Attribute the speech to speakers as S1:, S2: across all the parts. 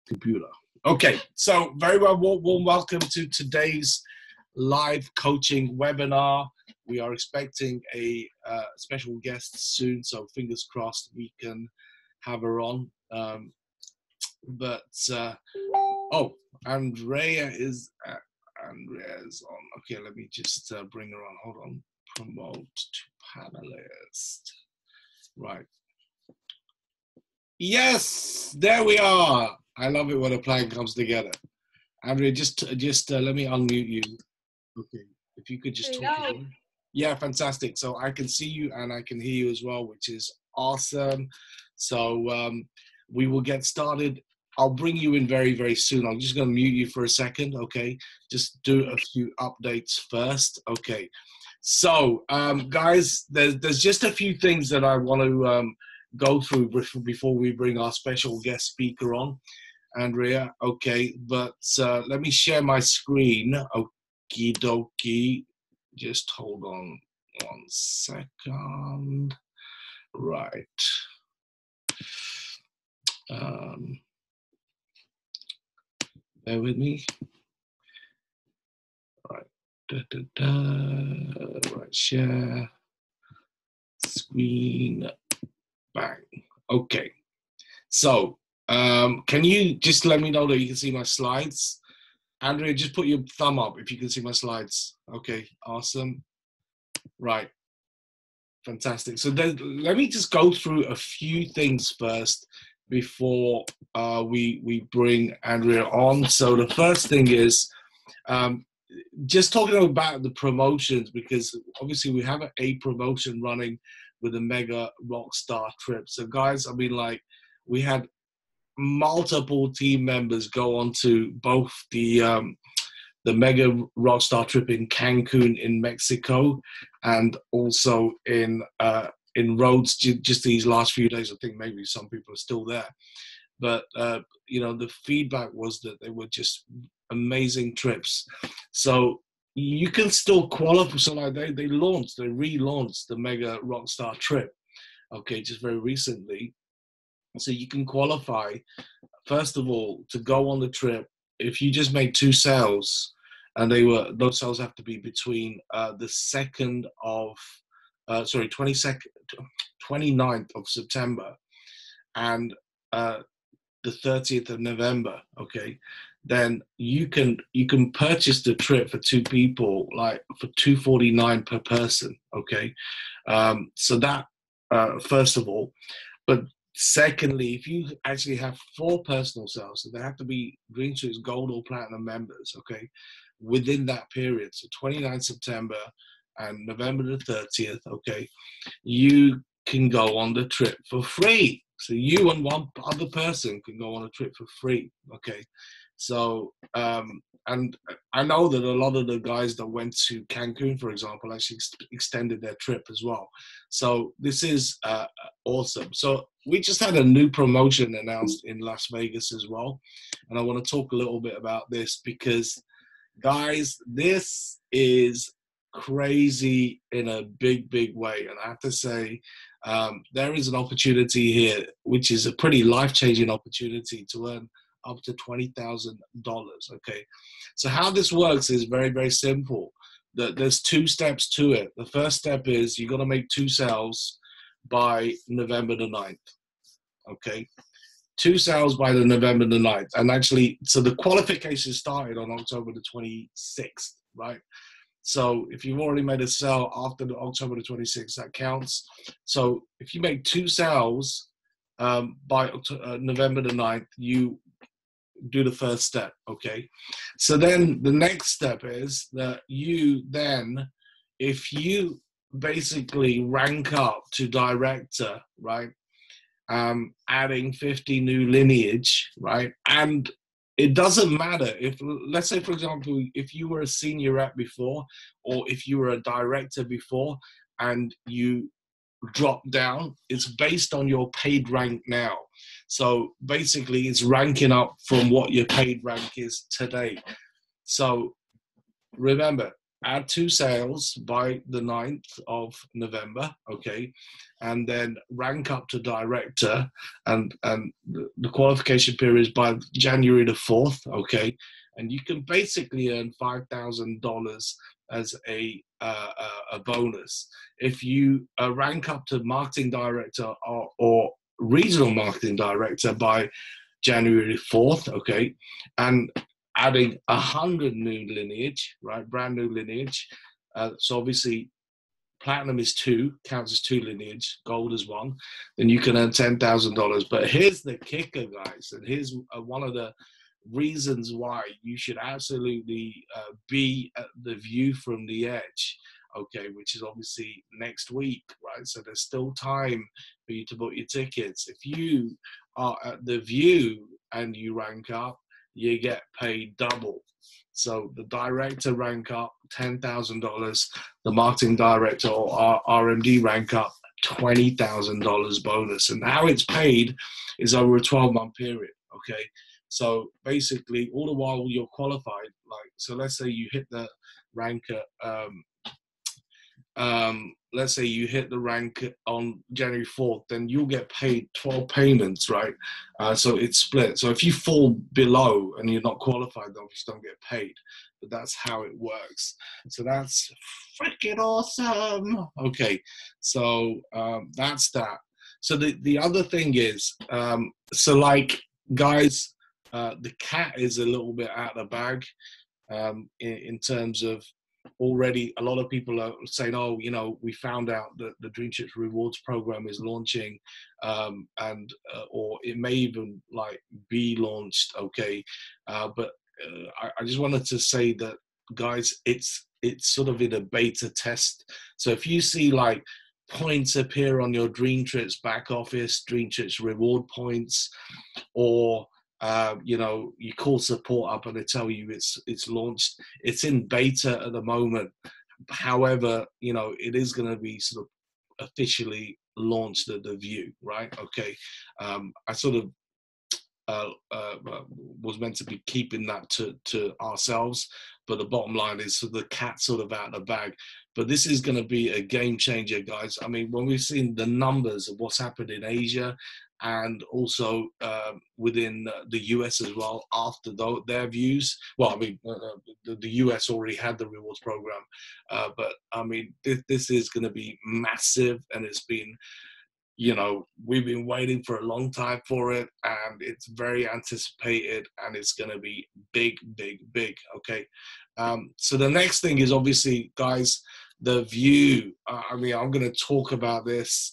S1: computer. Okay, so very well, warm welcome to today's live coaching webinar. We are expecting a special guest soon, so fingers crossed we can have her on. Oh, Andrea's on. Okay, let me just bring her on. Hold on. Promote to panelist. Right. Yes, there we are. I love it when a plan comes together. Andrea, just let me unmute you. Okay, if you could just talk. Yeah, fantastic. So I can see you and I can hear you as well, which is awesome. So we will get started. I'll bring you in very, very soon. I'm just going to mute you for a second, okay? Just do a few updates first. Okay. So, guys, there's just a few things that I want to go through before we bring our special guest speaker on, Andrea. Okay, but let me share my screen. Okie dokie. Just hold on 1 second. Right. Bear with me. Right. Right. Share screen. Bang. Okay. So, can you just let me know that you can see my slides? Andrea, just put your thumb up if you can see my slides. Okay, awesome. Right, fantastic. So let me just go through a few things first before we bring Andrea on. So the first thing is just talking about the promotions, because obviously we have a promotion running with the Mega Rockstar trip. So guys, I mean, like, we had multiple team members go on to both the Mega Rockstar trip in Cancun in Mexico, and also in Rhodes just these last few days. I think maybe some people are still there, but you know, the feedback was that they were just amazing trips. So you can still qualify. So like they relaunched the Mega Rockstar trip, okay, just very recently. So you can qualify, first of all, to go on the trip if you just made 2 sales, and those sales have to be between the 29th of September and the 30th of November. Okay, then you can purchase the trip for 2 people, like for $249 per person. Okay, so that first of all, but secondly, if you actually have 4 personal sales, so they have to be Dreamtrips Gold or Platinum members, okay, within that period, so 29 September and November the 30th, okay, you can go on the trip for free. So you and one other person can go on a trip for free, okay? So, and I know that a lot of the guys that went to Cancun, for example, actually extended their trip as well. So this is awesome. So we just had a new promotion announced in Las Vegas as well. And I want to talk a little bit about this because, guys, this is crazy in a big, big way. And I have to say, there is an opportunity here, which is a pretty life-changing opportunity to earn up to $20,000. Okay, so how this works is very, very simple. There's 2 steps to it. The first step is you got to make 2 sales by November the 9th. Okay, 2 sales by the November the 9th, and actually, so the qualification started on October the 26th, right? So if you've already made a sale after the October the 26th, that counts. So if you make 2 sales by November the 9th, you do the first step, okay? So then the next step is that you then, if you basically rank up to director, right, adding 50 new lineage, right, and it doesn't matter if, let's say, for example, if you were a senior rep before, or if you were a director before and you drop down, it's based on your paid rank now. So basically it's ranking up from what your paid rank is today. So remember, add 2 sales by the 9th of November, okay, and then rank up to director, and the qualification period is by January the 4th, okay, and you can basically earn $5,000 as a bonus if you rank up to marketing director or regional marketing director by January 4th, okay, and adding 100 new lineage, right, brand new lineage. So obviously platinum is 2, counts as 2 lineage, gold is 1, then you can earn $10,000. But here's the kicker, guys, and here's one of the reasons why you should absolutely be at the View from the Edge, okay, which is obviously next week, right? So there's still time for you to book your tickets. If you are at the View and you rank up, you get paid double. So the director rank up $10,000, the marketing director or RMD rank up $20,000 bonus. And how it's paid is over a 12-month period, okay? So basically, all the while you're qualified, like, so let's say you hit the rank at, let's say you hit the rank on January 4th, then you'll get paid 12 payments, right? So it's split. So if you fall below and you're not qualified, then you don't get paid. But that's how it works. So that's freaking awesome. Okay, so that's that. So the other thing is, so like, guys, the cat is a little bit out of the bag in terms of, already a lot of people are saying, oh, you know, we found out that the Dreamtrips rewards program is launching, and or it may even like be launched, okay, but I just wanted to say that, guys, it's sort of in a beta test. So if you see like points appear on your Dreamtrips back office, Dreamtrips reward points, or you know, you call support up and they tell you it's launched. It's in beta at the moment. However, you know, it is going to be sort of officially launched at the View, right? Okay. I sort of was meant to be keeping that to ourselves, but the bottom line is, so the cat's sort of out of the bag. But this is going to be a game changer, guys. I mean, when we've seen the numbers of what's happened in Asia and also within the US as well after their views. Well, I mean, the US already had the rewards program, but I mean, this is going to be massive, and it's been, you know, we've been waiting for a long time for it, and it's very anticipated, and it's going to be big, big, big. Okay. So the next thing is obviously, guys, the View. I mean, I'm going to talk about this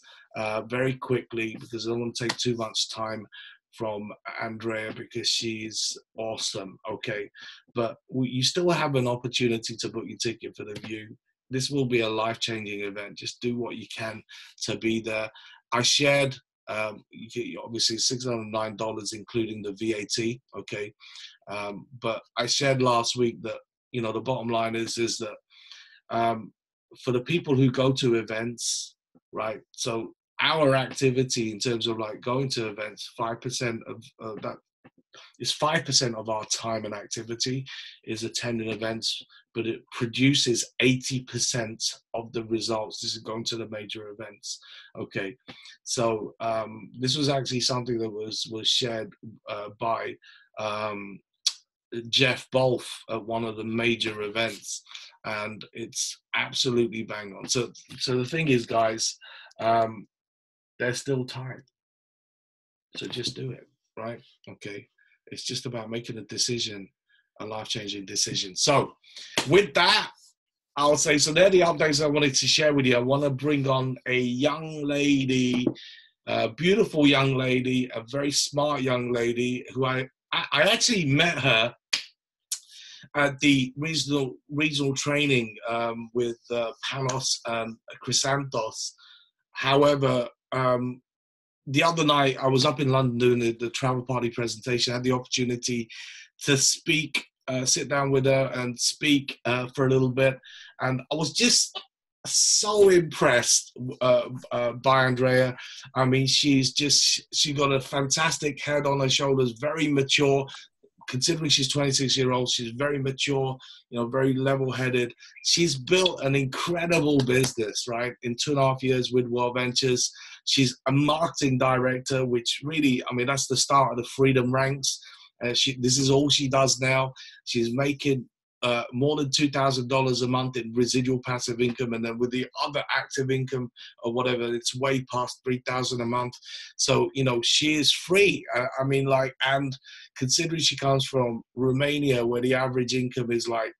S1: very quickly because I don't want to take too much time from Andrea because she's awesome. Okay. But you still have an opportunity to book your ticket for the View. This will be a life-changing event. Just do what you can to be there. I shared, obviously $609, including the VAT, okay? But I shared last week that, you know, the bottom line is that for the people who go to events, right? So our activity in terms of like going to events, 5% of that is 5% of our time and activity is attending events, but it produces 80% of the results. This is going to the major events. Okay, so this was actually something that was shared by Jeff Bolf at one of the major events, and it's absolutely bang on. So the thing is, guys, there's still time, so just do it, right? Okay. It's just about making a decision, a life-changing decision. So with that, I'll say, so they're the updates I wanted to share with you. I want to bring on a young lady, a beautiful young lady, a very smart young lady who I actually met her at the regional training with Panos and Chrysanthos. However, the other night, I was up in London doing the travel party presentation. I had the opportunity to speak, sit down with her and speak for a little bit. And I was just so impressed by Andrea. I mean, she got a fantastic head on her shoulders, very mature, considering she's 26-year-old, she's very mature, very level-headed. She's built an incredible business, right? In 2.5 years with World Ventures. She's a marketing director, which really, that's the start of the freedom ranks. This is all she does now. She's making more than $2,000 a month in residual passive income, and then with the other active income or whatever, it's way past $3,000 a month. So she is free. And considering she comes from Romania, where the average income is like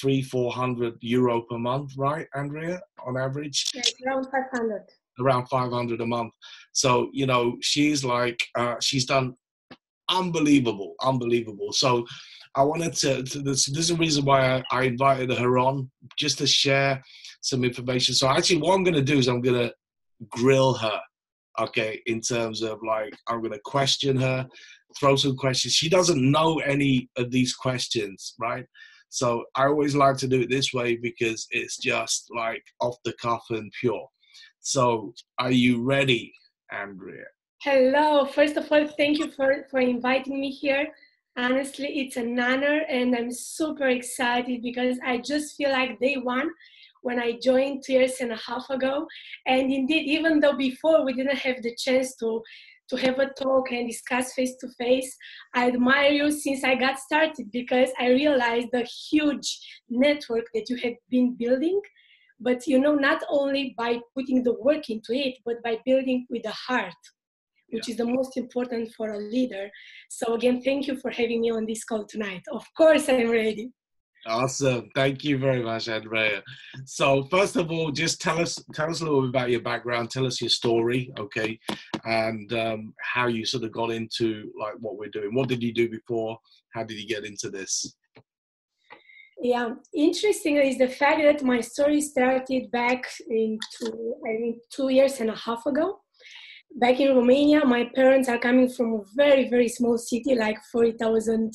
S1: 300-400 euro per month, right, Andrea, on average?
S2: Yeah, it's around 500. Around
S1: 500 a month. So she's she's done unbelievable. So I wanted this is the reason why I invited her on, just to share some information. So actually what I'm going to do is I'm going to grill her, okay, in terms of I'm going to question her, throw some questions. She doesn't know any of these questions, right? So I always like to do it this way because it's just off the cuff and pure. So are you ready, Andrea?
S2: Hello. First of all, thank you for inviting me here. Honestly, it's an honor, and I'm super excited because I just feel like day one when I joined 2.5 years ago. And indeed, even though before we didn't have the chance to have a talk and discuss face-to-face, I admire you since I got started, because I realized the huge network that you had been building. But not only by putting the work into it, but by building with the heart, which is the most important for a leader. So again, thank you for having me on this call tonight. Of course, I'm ready.
S1: Awesome. Thank you very much, Andrea. So first of all, just tell us a little bit about your background. Tell us your story, okay? And how you sort of got into what we're doing. What did you do before? How did you get into this?
S2: Yeah, interesting is the fact that my story started back in 2.5 years ago. Back in Romania, my parents are coming from a very, very small city, like 40,000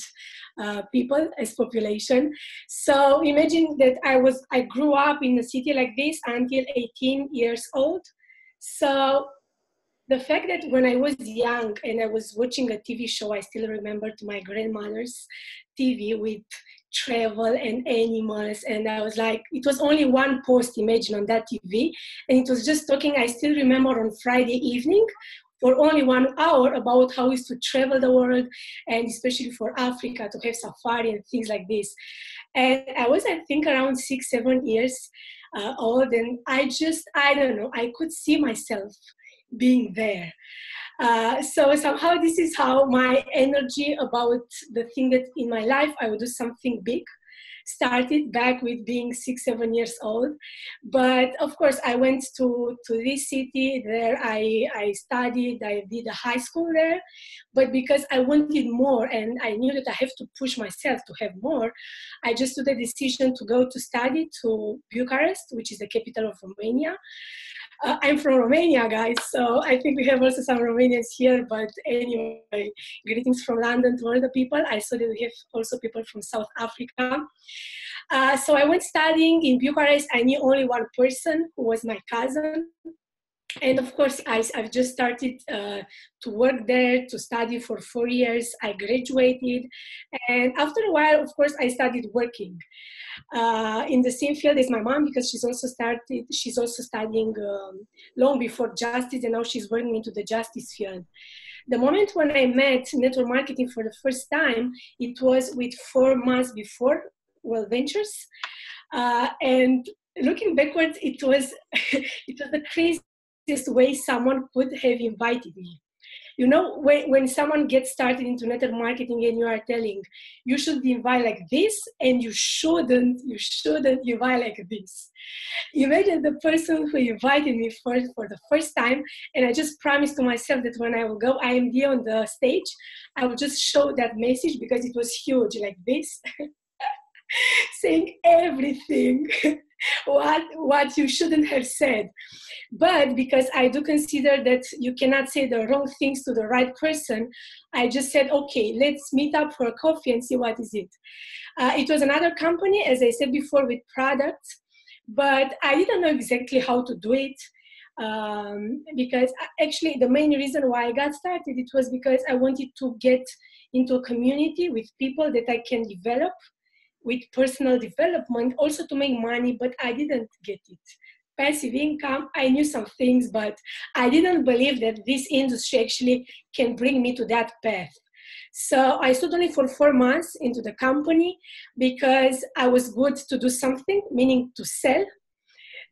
S2: people as population. So imagine that I grew up in a city like this until 18 years old. So the fact that when I was young and I was watching a TV show, I still remember to my grandmother's TV with travel and animals, and I was like, it was only one post, imagine, on that TV, and it was just talking, I still remember, on Friday evening for only 1 hour about how is to travel the world, and especially for Africa to have safari and things like this. And I was, I think, around 6-7 years old, and I don't know, I could see myself being there. So somehow this is how my energy about the thing that in my life I would do something big started, back with being 6-7 years old. But of course I went to this city. There I studied, I did a high school there, but because I wanted more and I knew that I have to push myself to have more, I just took the decision to go to study to Bucharest, which is the capital of Romania. I'm from Romania, guys, so I think we have also some Romanians here, but anyway, greetings from London to all the people. I saw that we have also people from South Africa. So I went studying in Bucharest. I knew only one person, who was my cousin. And of course, I've just started to work there, to study for 4 years. I graduated. And after a while, of course, I started working in the same field as my mom, because she's also studying long before justice, and now she's working into the justice field. The moment when I met network marketing for the first time, it was with 4 months before World Ventures. And looking backwards, it was the craziest way someone could have invited me. You know, when someone gets started into network marketing and you are telling, you should invite like this, and you shouldn't invite like this. Imagine the person who invited me for the first time, and I just promised to myself that when I will go IMD on the stage, I will just show that message, because it was huge, like this, saying everything what you shouldn't have said. But because I do consider that you cannot say the wrong things to the right person, I just said, okay, let's meet up for a coffee and see what is it. It was another company, as I said before, with products, but I didn't know exactly how to do it. Because actually the main reason why I got started, it was because I wanted to get into a community with people that I can develop with personal development, also to make money, but I didn't get it. Passive income, I knew some things, but I didn't believe that this industry actually can bring me to that path. So I stood only for 4 months into the company because I was good to do something, meaning to sell.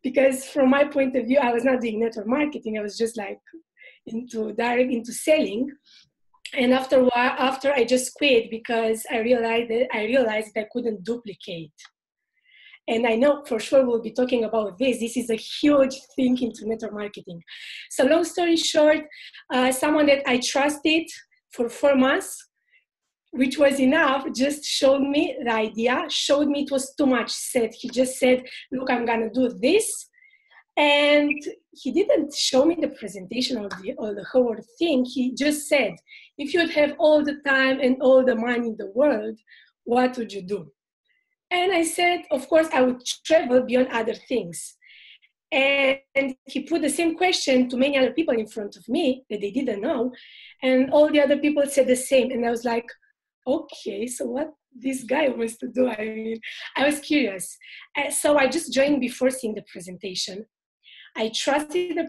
S2: Because from my point of view, I was not doing network marketing. I was just like direct into selling. And after a while, after I just quit because I realized that I couldn't duplicate. And I know for sure we'll be talking about this. This is a huge thing into network marketing. So long story short, someone that I trusted for 4 months, which was enough, just showed me the idea, showed me it was too much said. He just said, look, I'm gonna do this. And he didn't show me the presentation or the whole thing. He just said, if you'd have all the time and all the money in the world, what would you do? And I said, of course, I would travel beyond other things. And he put the same question to many other people in front of me that they didn't know. And all the other people said the same. And I was like, okay, so what this guy wants to do? I mean, I was curious. So I just joined before seeing the presentation. I trusted the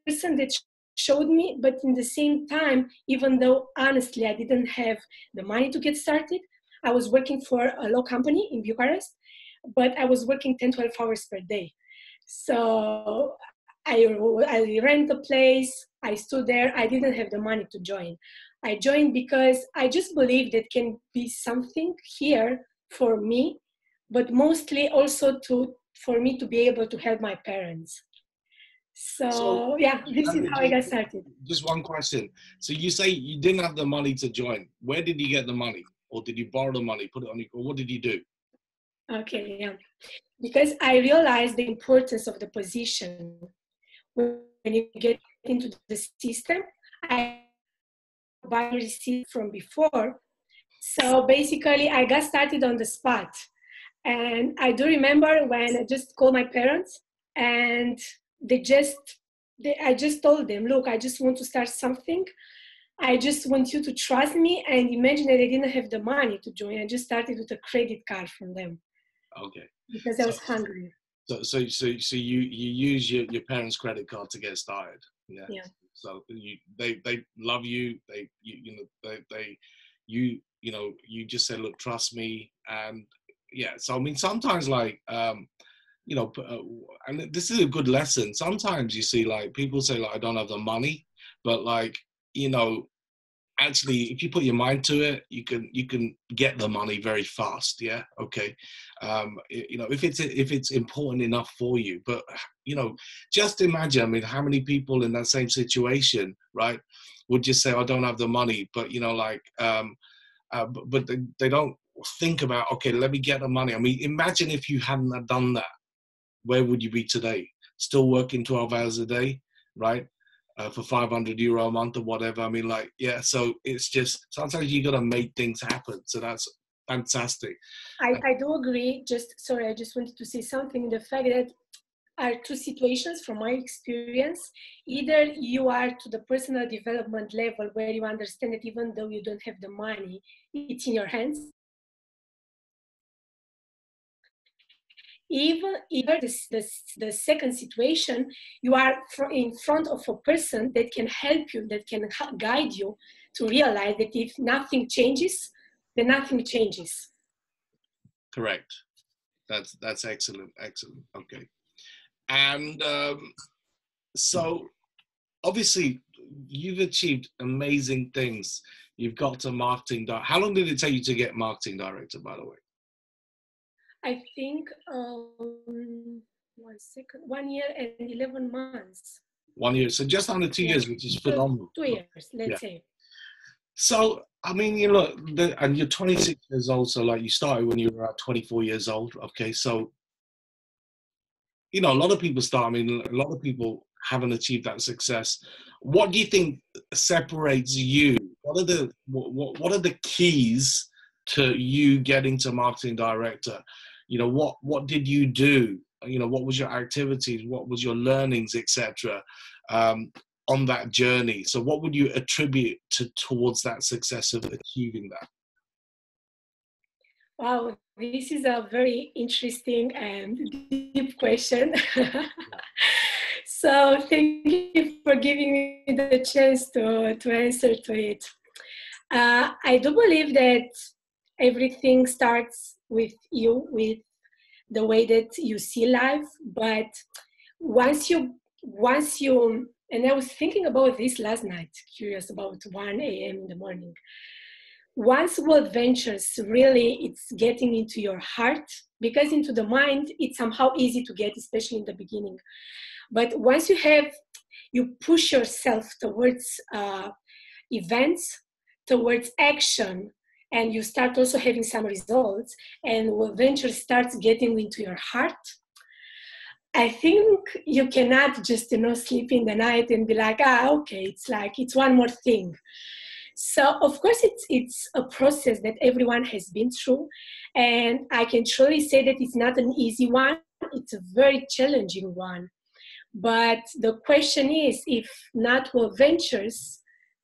S2: person that showed me, but in the same time, even though honestly I didn't have the money to get started, I was working for a law company in Bucharest, but I was working 10, 12 hours per day. So I rent a place, I stood there, I didn't have the money to join. I joined because I just believe that can be something here for me, but mostly also for me to be able to help my parents. So yeah, this is how I got started.
S1: Just one question. So you say you didn't have the money to join. Where did you get the money? Or did you borrow the money, put it on your, or what did you do?
S2: Okay, yeah. Because I realized the importance of the position. When you get into the system, I buy receipt from before. So basically I got started on the spot. And I do remember when I just called my parents and I just told them, look, I just want to start something. I just want you to trust me, and imagine that I didn't have the money to join. I just started with a credit card from them.
S1: Okay.
S2: Because I was hungry.
S1: So you use your parents' credit card to get started. Yeah.
S2: Yeah.
S1: So they love you. You just say, look, trust me. And yeah. So I mean, sometimes like and this is a good lesson. Sometimes you see like people say like I don't have the money, but like actually if you put your mind to it, you can get the money very fast. Yeah. Okay. If it's important enough for you, but just imagine, I mean, how many people in that same situation, right, would just say I don't have the money, but but they don't think about, okay, let me get the money. I mean, imagine if you hadn't done that, where would you be today? Still working 12 hours a day, right? For €500 a month or whatever. I mean, like, yeah, so it's just, sometimes you got to make things happen. So that's fantastic.
S2: I do agree. I just wanted to say something. The fact that are two situations from my experience. Either you are to the personal development level where you understand that even though you don't have the money, it's in your hands. Either the second situation, you are in front of a person that can help you, that can guide you to realize that if nothing changes, then nothing changes.
S1: Correct. That's excellent. Excellent. Okay. And so obviously you've achieved amazing things. You've got to marketing. How long did it take you to get marketing director, by the way?
S2: I think 1 year and 11 months.
S1: 1 year. So just under 2 years, which is phenomenal.
S2: 2 years, let's say.
S1: So, I mean, and you're 26 years old. So like you started when you were 24 years old. Okay. So, a lot of people start, I mean, a lot of people haven't achieved that success. What do you think separates you? What are the keys to you getting to marketing director? What did you do? What was your activities? What was your learnings, etc.? on that journey. So what would you attribute towards that success of achieving that?
S2: Wow, this is a very interesting and deep question. So thank you for giving me the chance to answer to it. I do believe that everything starts with you, with the way that you see life. But once you, and I was thinking about this last night, curious about 1 a.m. in the morning. Once World Ventures really it's getting into your heart, because into the mind, it's somehow easy to get, especially in the beginning. But once you push yourself towards events, towards action, and you start also having some results, and World Ventures starts getting into your heart, I think you cannot just, sleep in the night and be like, okay, it's one more thing. So of course it's a process that everyone has been through, and I can truly say that it's not an easy one. It's a very challenging one. But the question is, if not World Ventures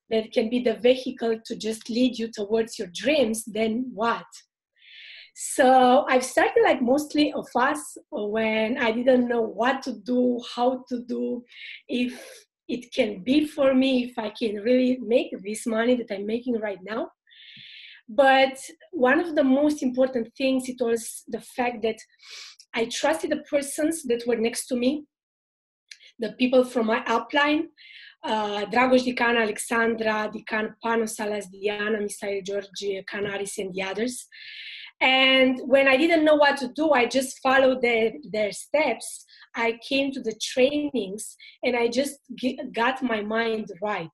S2: that can be the vehicle to just lead you towards your dreams, then what? So I've started like mostly of us when I didn't know what to do, how to do, if it can be for me, if I can really make this money that I'm making right now. But one of the most important things, it was the fact that I trusted the persons that were next to me, the people from my upline, Dragoș Dican, Alexandra Dican, Pano Salas, Diana, Misael, George, Canaris, and the others. And when I didn't know what to do, I just followed their steps. I came to the trainings and I just got my mind right.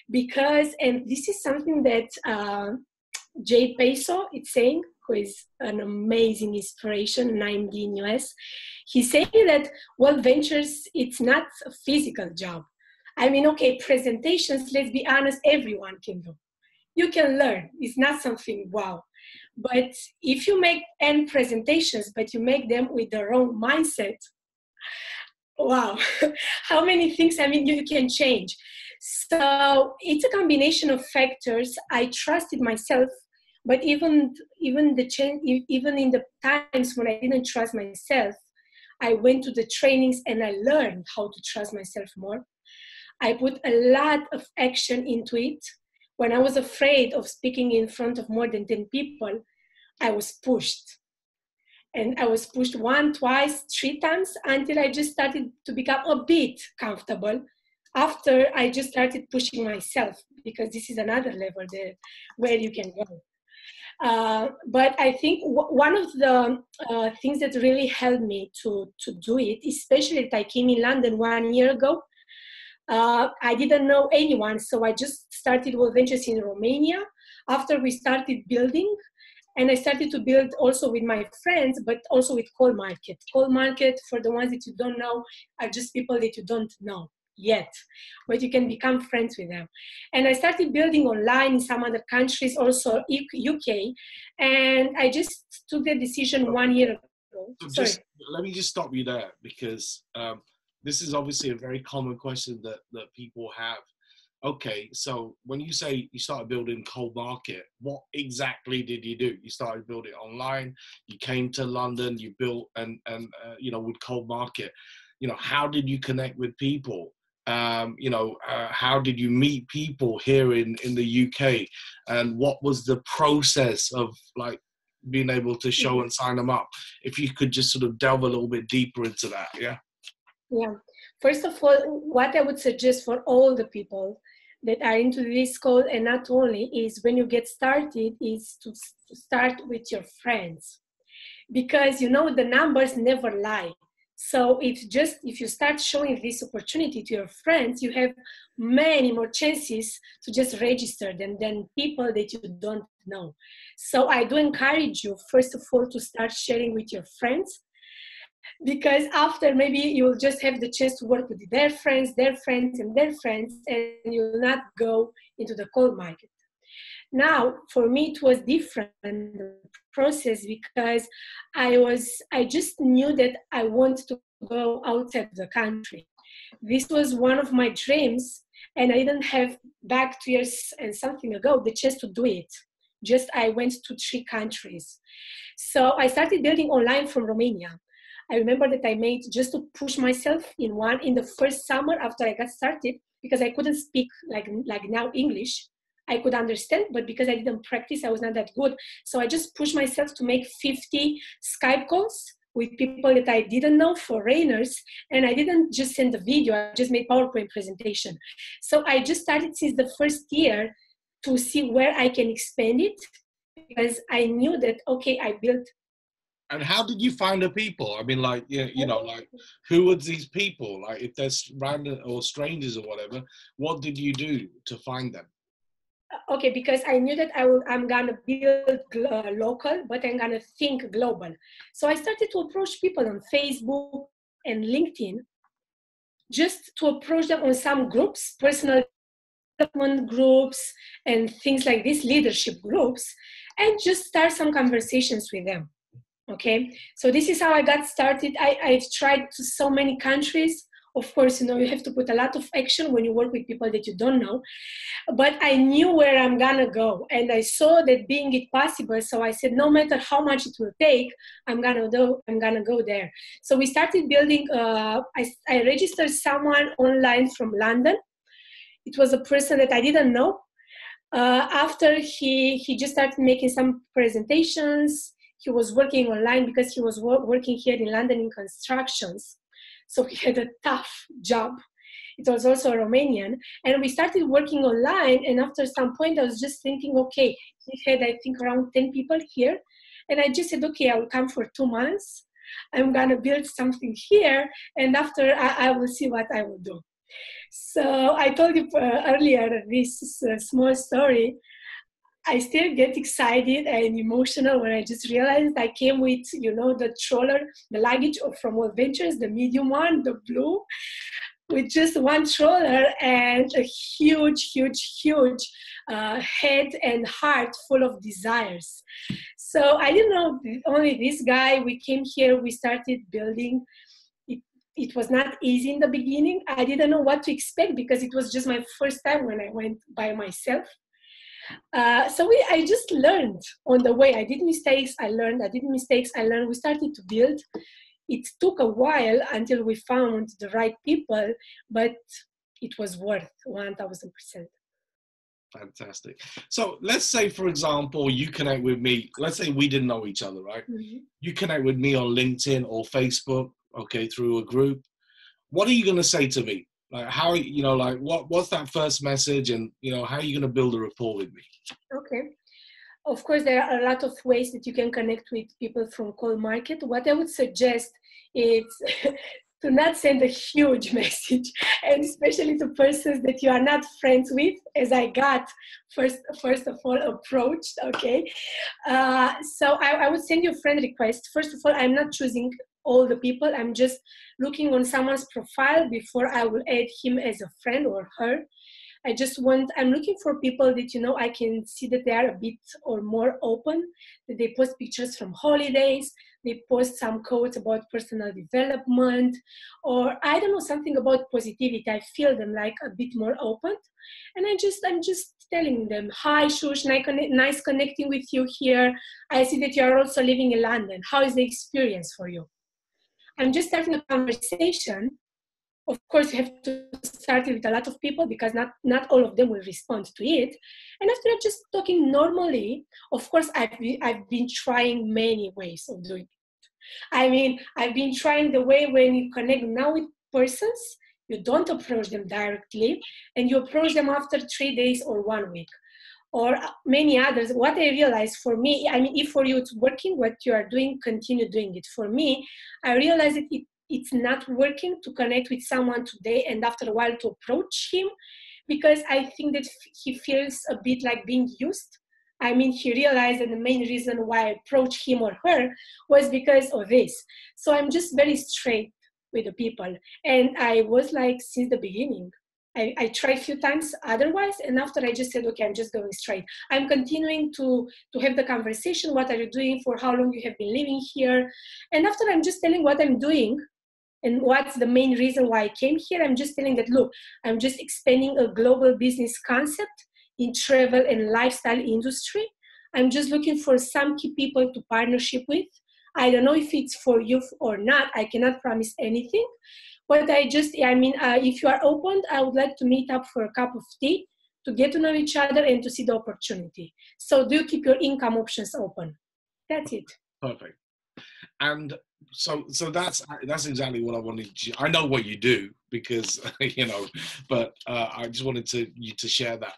S2: Because, and this is something that Jay Peso is saying, who is an amazing inspiration, and I'm in US. He's saying that World Ventures, it's not a physical job. I mean, okay, presentations, let's be honest, everyone can do. You can learn. It's not something wow. But if you make N presentations, but you make them with the wrong mindset, wow, how many things, you can change. So it's a combination of factors. I trusted myself, but even in the times when I didn't trust myself, I went to the trainings and I learned how to trust myself more. I put a lot of action into it. When I was afraid of speaking in front of more than 10 people, I was pushed. And I was pushed 1, 2, 3 times until I just started to become a bit comfortable. After I just started pushing myself, because this is another level where you can go. But I think one of the things that really helped me to do it, especially that I came in London 1 year ago, I didn't know anyone, so I just started World Ventures in Romania. After we started building, and I started to build also with my friends, but also with Call Market. Call Market, for the ones that you don't know, are just people that you don't know yet, but you can become friends with them. And I started building online in some other countries, also UK, and I just took the decision 1 year ago.
S1: So let me just stop you there, because this is obviously a very common question that people have. Okay, so when you say you started building Cold Market, what exactly did you do? You started building online, you came to London, you built and with Cold Market, how did you connect with people? How did you meet people here in the UK? And what was the process of like being able to show and sign them up? If you could just sort of delve a little bit deeper into that, yeah?
S2: Yeah. First of all, what I would suggest for all the people that are into this call, and not only, is when you get started, is to start with your friends. Because the numbers never lie. So if you start showing this opportunity to your friends, you have many more chances to just register than people that you don't know. So I do encourage you, first of all, to start sharing with your friends, because after maybe you'll just have the chance to work with their friends, and their friends, and you'll not go into the cold market. Now, for me, it was different, the process, because I just knew that I want to go outside the country, This was one of my dreams, and I didn't have back 2 years and something ago the chance to do it. Just I went to 3 countries. So I started building online from Romania. I remember that I made just to push myself in the first summer after I got started, because I couldn't speak like now English. I could understand, but because I didn't practice, I was not that good. So I just pushed myself to make 50 Skype calls with people that I didn't know, foreigners, and I didn't just send the video, I just made PowerPoint presentation. So I just started since the first year to see where I can expand it, because I knew that, okay, I built.
S1: And how did you find the people? I mean, like, like, who were these people? Like, if they're random or strangers or whatever, what did you do to find them?
S2: Okay, because I knew that I'm gonna build local, but I'm gonna think global. So I started to approach people on Facebook and LinkedIn, just to approach them on some groups, personal development groups and things like this, leadership groups, and just start some conversations with them. Okay, so this is how I got started. I've tried to so many countries. Of course, you have to put a lot of action when you work with people that you don't know. But I knew where I'm gonna go, and I saw that being it possible. So I said, no matter how much it will take, I'm gonna go there. So we started building. I registered someone online from London. It was a person that I didn't know. After he just started making some presentations. He was working online because he was working here in London in constructions. So he had a tough job. It was also a Romanian. And we started working online. And after some point, I was just thinking, okay, he had, I think, around 10 people here. And I just said, okay, I will come for 2 months. I'm going to build something here. And after, I will see what I will do. So I told you earlier this small story. I still get excited and emotional when I just realized I came with, the stroller, the luggage from All Ventures, the medium one, the blue, with just one stroller and a huge, huge, huge head and heart full of desires. So I didn't know only this guy. We came here, we started building. It was not easy in the beginning. I didn't know what to expect because it was just my first time when I went by myself. I just learned on the way. I did mistakes, I learned. I did mistakes, I learned. We started to build. It took a while until we found the right people, but it was worth 1000%.
S1: Fantastic. So let's say, for example, you connect with me. Let's say we didn't know each other, right?
S2: Mm-hmm.
S1: You connect with me on LinkedIn or Facebook, okay, through a group. What are you going to say to me? Like, how, what's that first message, and, how are you going to build a rapport with me?
S2: Okay. Of course, there are a lot of ways that you can connect with people from cold market. What I would suggest is to not send a huge message, and especially to persons that you are not friends with, as I got first of all approached, okay? So I would send you a friend request. First of all, I'm not choosing all the people. I'm just looking on someone's profile before I will add him as a friend or her. I'm looking for people that, I can see that they are a bit or more open, that they post pictures from holidays, they post some quotes about personal development, or I don't know, something about positivity. I feel them like a bit more open. And I'm just telling them, hi, Shush, nice connecting with you here. I see that you are also living in London. How is the experience for you? I'm just starting a conversation. Of course, you have to start with a lot of people because not all of them will respond to it. And after just talking normally, of course, I've been trying many ways of doing it. I mean, I've been trying the way when you connect now with persons, you don't approach them directly, and you approach them after 3 days or 1 week, or many others. What I realized for me, I mean, if for you it's working, what you are doing, continue doing it. For me, I realized that it's not working to connect with someone today and after a while to approach him, because I think that he feels a bit like being used. I mean, he realized that the main reason why I approached him or her was because of this. So I'm just very straight with the people. And I was like, since the beginning, I tried a few times otherwise, and after I just said, okay, I'm just going straight. I'm continuing to have the conversation. What are you doing? For how long you have been living here? And after I'm just telling what I'm doing, And what's the main reason why I came here? I'm just telling that, look, I'm just expanding a global business concept in travel and lifestyle industry. I'm just looking for some key people to partnership with. I don't know if it's for you or not. I cannot promise anything. But if you are open, I would like to meet up for a cup of tea to get to know each other and to see the opportunity. So do keep your income options open. That's it.
S1: Perfect. And so that's exactly what I wanted. I know what you do because but I just wanted you to share that.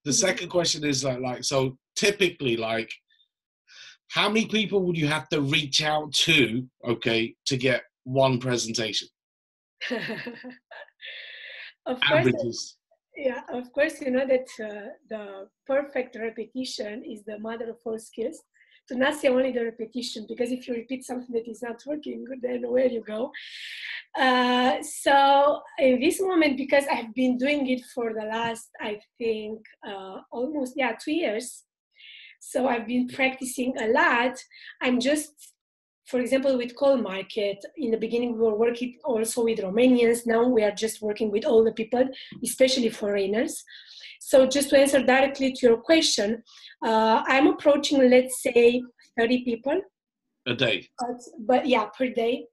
S1: The second question is so typically, like, how many people would you have to reach out to, to get one presentation?
S2: Of course,
S1: Averages.
S2: yeah, of course, you know that the perfect repetition is the mother of all skills. So not say only the repetition, because if you repeat something that is not working, then where you go? So in this moment, because I've been doing it for the last, I think, almost 2 years. So I've been practicing a lot. I'm just, for example, with Call Market, in the beginning, we were working also with Romanians. Now we are just working with all the people, especially foreigners. So just to answer directly to your question, I'm approaching, let's say, 30 people.
S1: A day.
S2: But yeah, per day.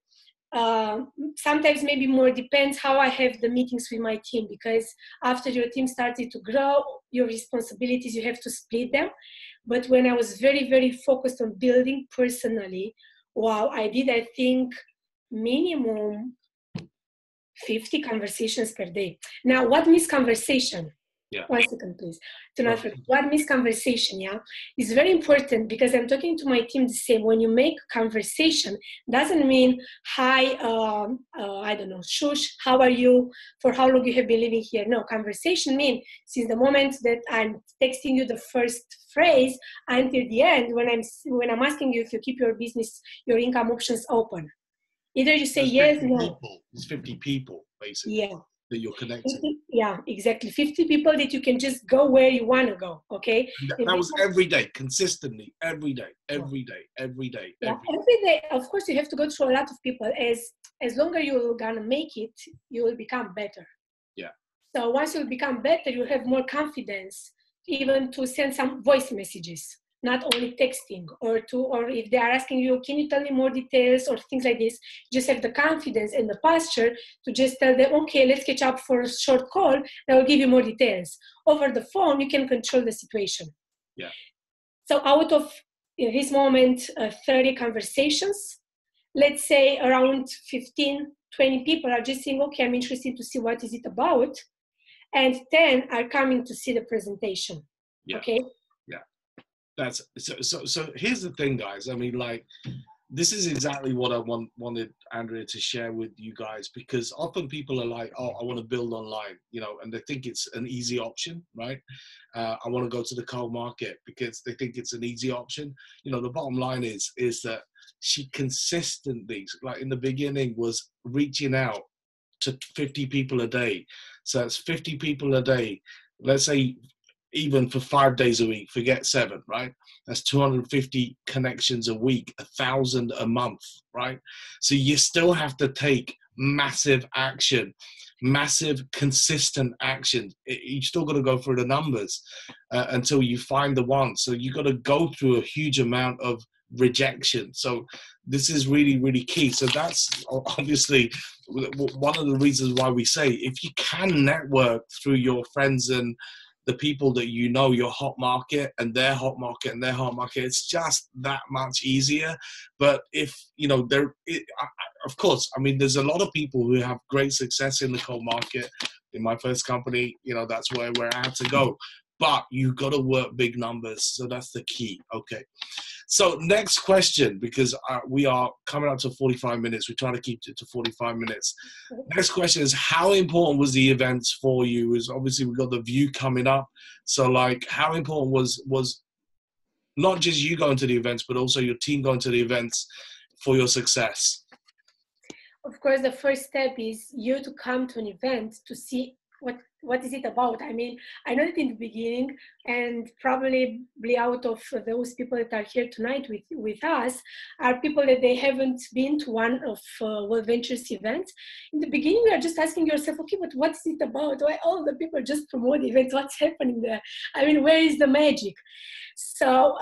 S2: Sometimes maybe more, depends how I have the meetings with my team, because after your team started to grow, your responsibilities, you have to split them. But when I was very, very focused on building personally, wow, I did, I think, minimum 50 conversations per day. Now, what means conversation?
S1: Yeah.
S2: 1 second, please. Do not forget. What means conversation, is very important, because I'm talking to my team the same. When you make conversation, doesn't mean, hi, I don't know, shush, how are you? For how long you have been living here? No, conversation means since the moment that I'm texting you the first phrase until the end, when I'm asking you if you keep your business, your income options open. Either you say yes, no.
S1: It's 50 people, basically.
S2: Yeah.
S1: That you're connecting.
S2: Yeah, exactly. 50 people that you can just go where you want to go, okay?
S1: That was every day, consistently, every day. Yeah, every day.
S2: Of course, you have to go through a lot of people. As longer you're gonna make it, you will become better.
S1: Yeah.
S2: So once you become better, you have more confidence even to send some voice messages, not only texting, or if they are asking you, can you tell me more details or things like this, just have the confidence and the posture to just tell them, okay, let's catch up for a short call, and I will give you more details. Over the phone, you can control the situation.
S1: Yeah.
S2: So out of, in this moment, 30 conversations, let's say around 15, 20 people are just saying, okay, I'm interested to see what is it about. And 10 are coming to see the presentation.
S1: Yeah.
S2: Okay.
S1: Yeah. That's so here's the thing, guys. I mean, like, this is exactly what I wanted Andrea to share with you guys, because often people are like, oh, I want to build online, and they think it's an easy option, right? I want to go to the cold market because they think it's an easy option. The bottom line is that she consistently, like in the beginning, was reaching out to 50 people a day. So it's 50 people a day. Let's say even for 5 days a week, forget 7, right? That's 250 connections a week, 1,000 a month, right? So you still have to take massive action, massive consistent action. You still got to go through the numbers until you find the one. So you got to go through a huge amount of rejection. So this is really, really key. So that's obviously one of the reasons why we say, if you can network through your friends and the people that your hot market and their hot market and their hot market, it's just that much easier. But if, of course, I mean, there's a lot of people who have great success in the cold market. In my first company, that's where I had to go. But you got to work big numbers. So that's the key. Okay. So next question, because we are coming up to 45 minutes. We try to keep it to 45 minutes. Next question is, how important was the events for you? Is obviously we've got the view coming up. So like, how important was not just you going to the events, but also your team going to the events for your success?
S2: Of course, the first step is you to come to an event to see what what is it about? I mean, I know that in the beginning, and probably out of those people that are here tonight with us, are people that they haven't been to one of World Ventures events. In the beginning, you are just asking yourself, okay, but what's it about? Why all the people just promote events? What's happening there? I mean, where is the magic? So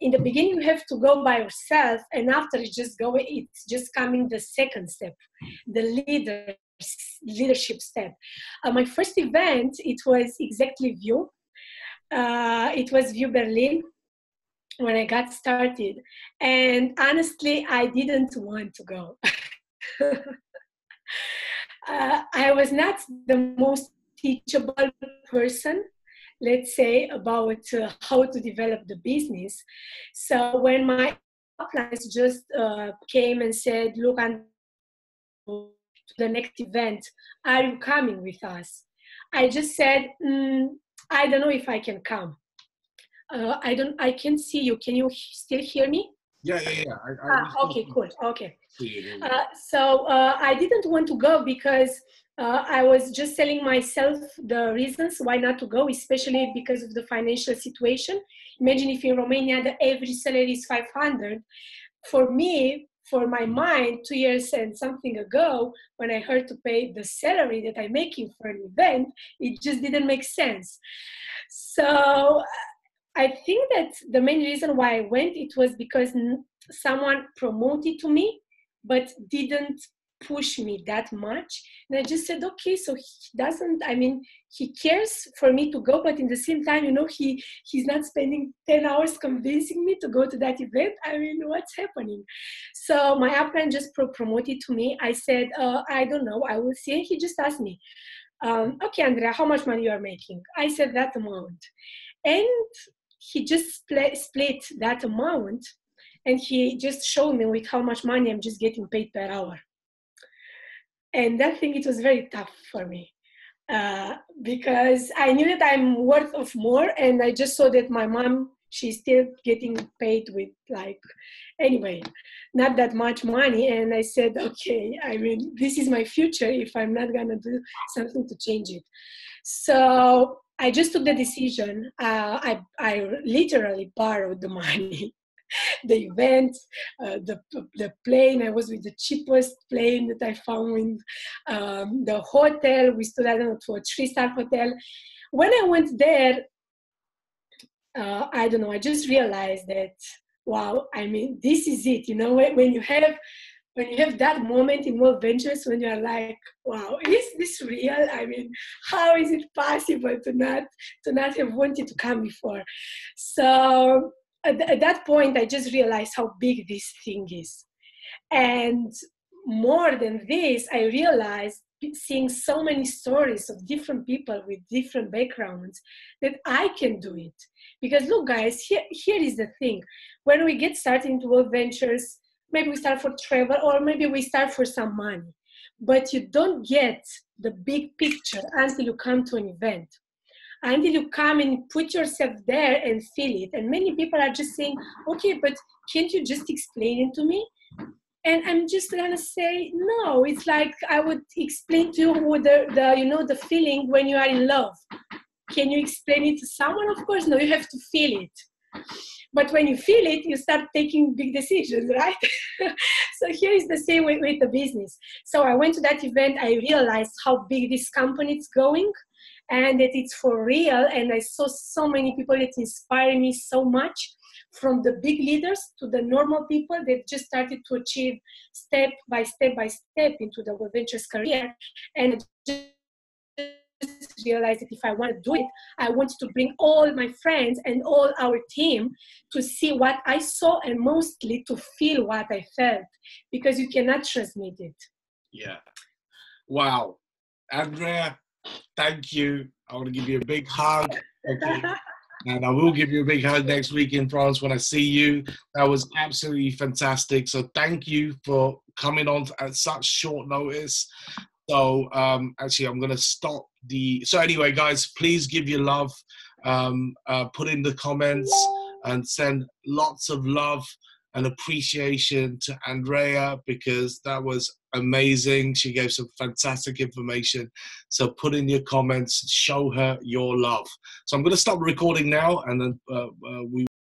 S2: in the beginning, you have to go by yourself, and after it's just coming the second step, the leadership step. My first event, it was exactly View. It was View Berlin when I got started. And honestly, I didn't want to go. I was not the most teachable person, let's say, about how to develop the business. So when my uplines just came and said, look, I'm to the next event, are you coming with us? I just said, I don't know if I can come. I can see you. Can you still hear me?
S1: Yeah.
S2: Okay, cool. Okay. So I didn't want to go because I was just telling myself the reasons why not to go, especially because of the financial situation. Imagine if in Romania the average salary is 500. For me, for my mind, 2 years and something ago, when I heard to pay the salary that I'm making for an event, it just didn't make sense. So I think that the main reason why I went, it was because someone promoted to me, but didn't push me that much. And I just said, okay, so he cares for me to go, but in the same time, he's not spending 10 hours convincing me to go to that event. I mean, what's happening? So my upline just promoted to me. I said, I don't know, I will see. And he just asked me, okay, Andrea, how much money you are making? I said that amount. And he just split that amount, and he just showed me with how much money I'm just getting paid per hour. And that thing, it was very tough for me because I knew that I'm worth of more, and I just saw that my mom, she's still getting paid with anyway, not that much money. And I said, okay, I mean, this is my future if I'm not gonna do something to change it. So I just took the decision. I literally borrowed the money, the event, the plane. I was with the cheapest plane that I found. The hotel, we stood, I don't know, to a 3-star hotel. When I went there, I don't know, I just realized that, wow, I mean, this is it. When you have that moment in World Ventures, when you're like, wow, is this real? I mean, how is it possible to not have wanted to come before? So at that point, I just realized how big this thing is. And more than this, I realized, seeing so many stories of different people with different backgrounds, that I can do it. Because look, guys, here is the thing. When we get started into World Ventures, maybe we start for travel, or maybe we start for some money. But you don't get the big picture until you come to an event, until you come and put yourself there and feel it. And many people are just saying, okay, but can't you just explain it to me? And I'm just gonna say, no, it's like I would explain to you the feeling when you are in love. Can you explain it to someone? Of course, no, you have to feel it. But when you feel it, you start taking big decisions, right? So here is the same with the business. So I went to that event, I realized how big this company is going, and that it's for real. And I saw so many people that inspire me so much, from the big leaders to the normal people that just started to achieve step by step into the World Ventures career. And I just realized that if I want to do it, I wanted to bring all my friends and all our team to see what I saw, and mostly to feel what I felt, because you cannot transmit it.
S1: Yeah. Wow. Andrea, thank you. I want to give you a big hug. Okay. And I will give you a big hug next week in France when I see you. That was absolutely fantastic. So thank you for coming on at such short notice. So actually, I'm going to stop so anyway, guys, please give your love. Put in the comments and send lots of love an appreciation to Andrea, because that was amazing. She gave some fantastic information. So put in your comments, show her your love. So I'm going to stop recording now, and then we